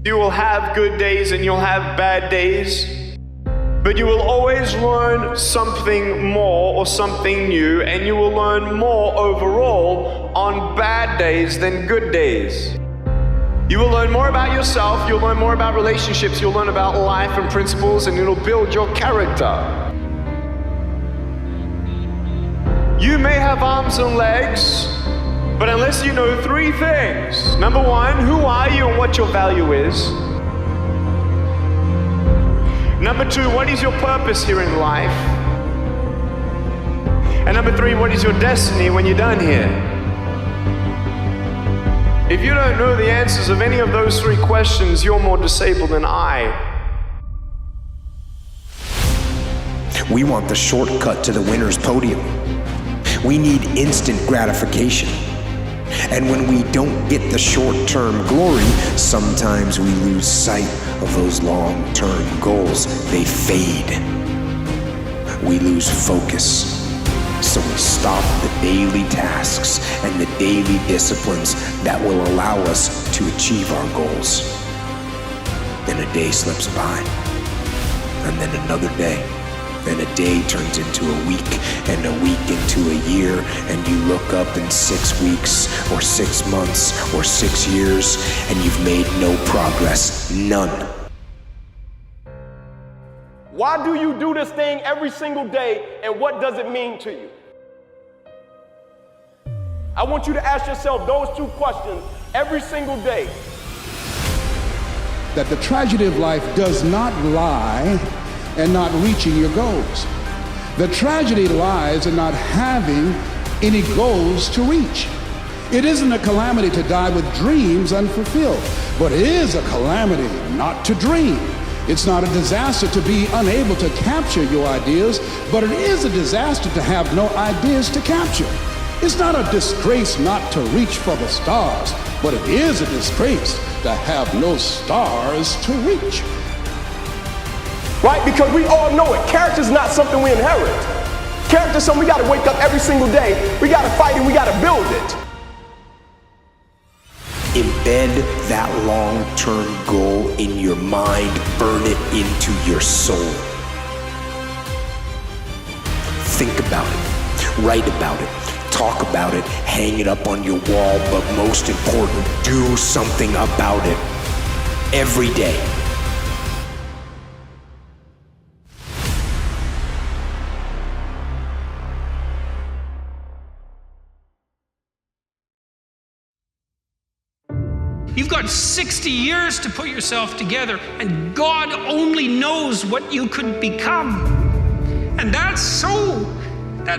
You will have good days and you'll have bad days, but you will always learn something more or something new, and you will learn more overall on bad days than good days. You will learn more about yourself, you'll learn more about relationships, you'll learn about life and principles, and it'll build your character. You may have arms and legs, but unless you know three things. Number one, who are you and what your value is? Number two, what is your purpose here in life? And number three, what is your destiny when you're done here? If you don't know the answers of any of those three questions, you're more disabled than I. We want the shortcut to the winner's podium. We need instant gratification. And when we don't get the short-term glory, sometimes we lose sight of those long-term goals. They fade. We lose focus. So we stop the daily tasks and the daily disciplines that will allow us to achieve our goals. Then a day slips by, and then another day. Then a day turns into a week, and a week into a year, and you look up in 6 weeks, or 6 months, or 6 years, and you've made no progress, none. Why do you do this thing every single day, and what does it mean to you? I want you to ask yourself those two questions every single day. That the tragedy of life does not lie in not reaching your goals. The tragedy lies in not having any goals to reach. It isn't a calamity to die with dreams unfulfilled, but it is a calamity not to dream. It's not a disaster to be unable to capture your ideas, but it is a disaster to have no ideas to capture. It's not a disgrace not to reach for the stars, but it is a disgrace to have no stars to reach. Right? Because we all know it. Character is not something we inherit. Character is something we got to wake up every single day. We got to fight and we got to build it. Embed that long-term goal in your mind. Burn it into your soul. Think about it. Write about it. Talk about it. Hang it up on your wall. But most important, do something about it every day. You've got 60 years to put yourself together, and God only knows what you could become. And that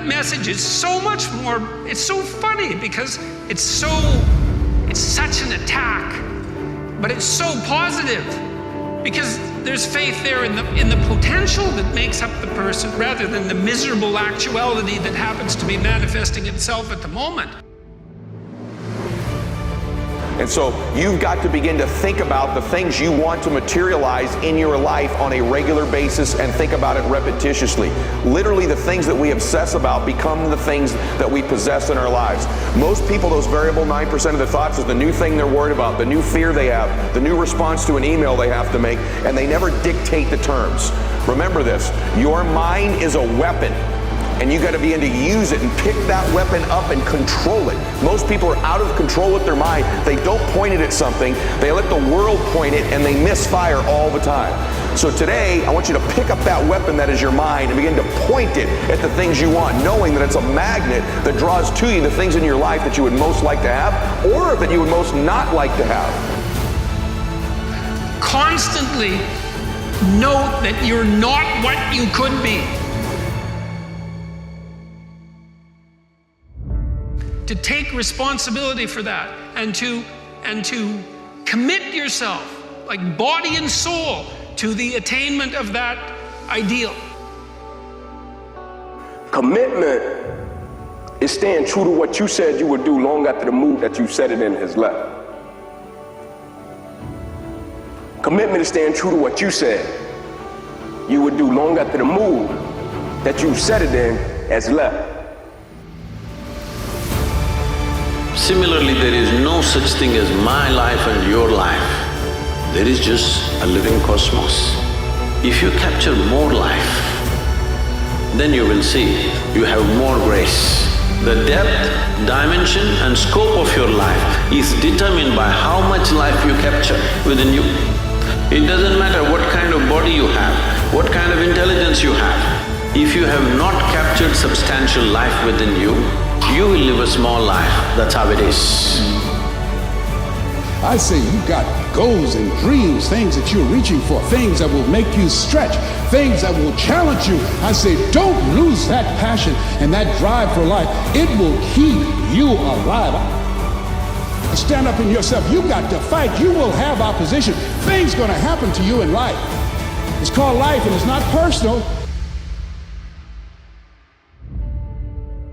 message is so much more, it's so funny because it's such an attack, but it's so positive because there's faith there in the potential that makes up the person rather than the miserable actuality that happens to be manifesting itself at the moment. And so you've got to begin to think about the things you want to materialize in your life on a regular basis and think about it repetitiously. Literally, the things that we obsess about become the things that we possess in our lives. Most people, those variable 9% of the thoughts is the new thing they're worried about, the new fear they have, the new response to an email they have to make, and they never dictate the terms. Remember this, your mind is a weapon. And you got to begin to use it and pick that weapon up and control it. Most people are out of control with their mind. They don't point it at something. They let the world point it and they misfire all the time. So today, I want you to pick up that weapon that is your mind and begin to point it at the things you want, knowing that it's a magnet that draws to you the things in your life that you would most like to have or that you would most not like to have. Constantly note that you're not what you could be. To take responsibility for that and to commit yourself, like body and soul, to the attainment of that ideal. Commitment is staying true to what you said you would do long after the mood that you said it in has left. Commitment is staying true to what you said you would do long after the mood that you said it in has left. Similarly, there is no such thing as my life and your life. There is just a living cosmos. If you capture more life, then you will see you have more grace. The depth, dimension and scope of your life is determined by how much life you capture within you. It doesn't matter what kind of body you have, what kind of intelligence you have. If you have not captured substantial life within you, you will live a small life. That's how it is. I say you got goals and dreams, things that you're reaching for, things that will make you stretch, things that will challenge you. I say don't lose that passion and that drive for life. It will keep you alive. Stand up in yourself. You got to fight. You will have opposition. Things gonna happen to you in life. It's called life and it's not personal.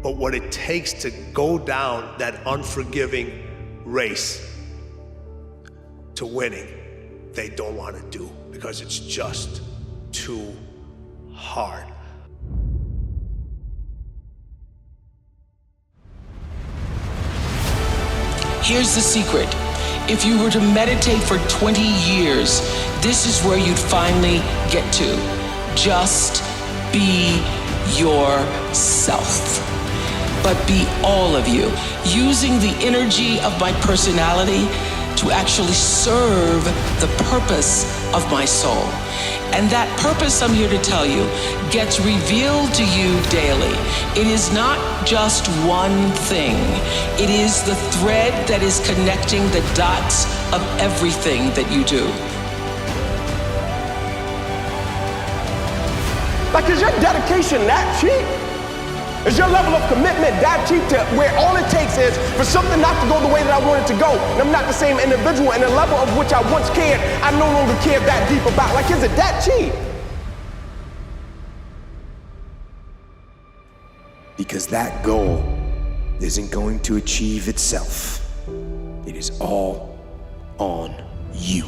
But what it takes to go down that unforgiving race to winning, they don't want to do because it's just too hard. Here's the secret. If you were to meditate for 20 years, this is where you'd finally get to. Just be yourself. But be all of you, using the energy of my personality to actually serve the purpose of my soul. And that purpose, I'm here to tell you, gets revealed to you daily. It is not just one thing. It is the thread that is connecting the dots of everything that you do. Like, is your dedication that cheap? Is your level of commitment that cheap to where all it takes is for something not to go the way that I want it to go, and I'm not the same individual, and the level of which I once cared, I no longer care that deep about? Like, is it that cheap? Because that goal isn't going to achieve itself. It is all on you.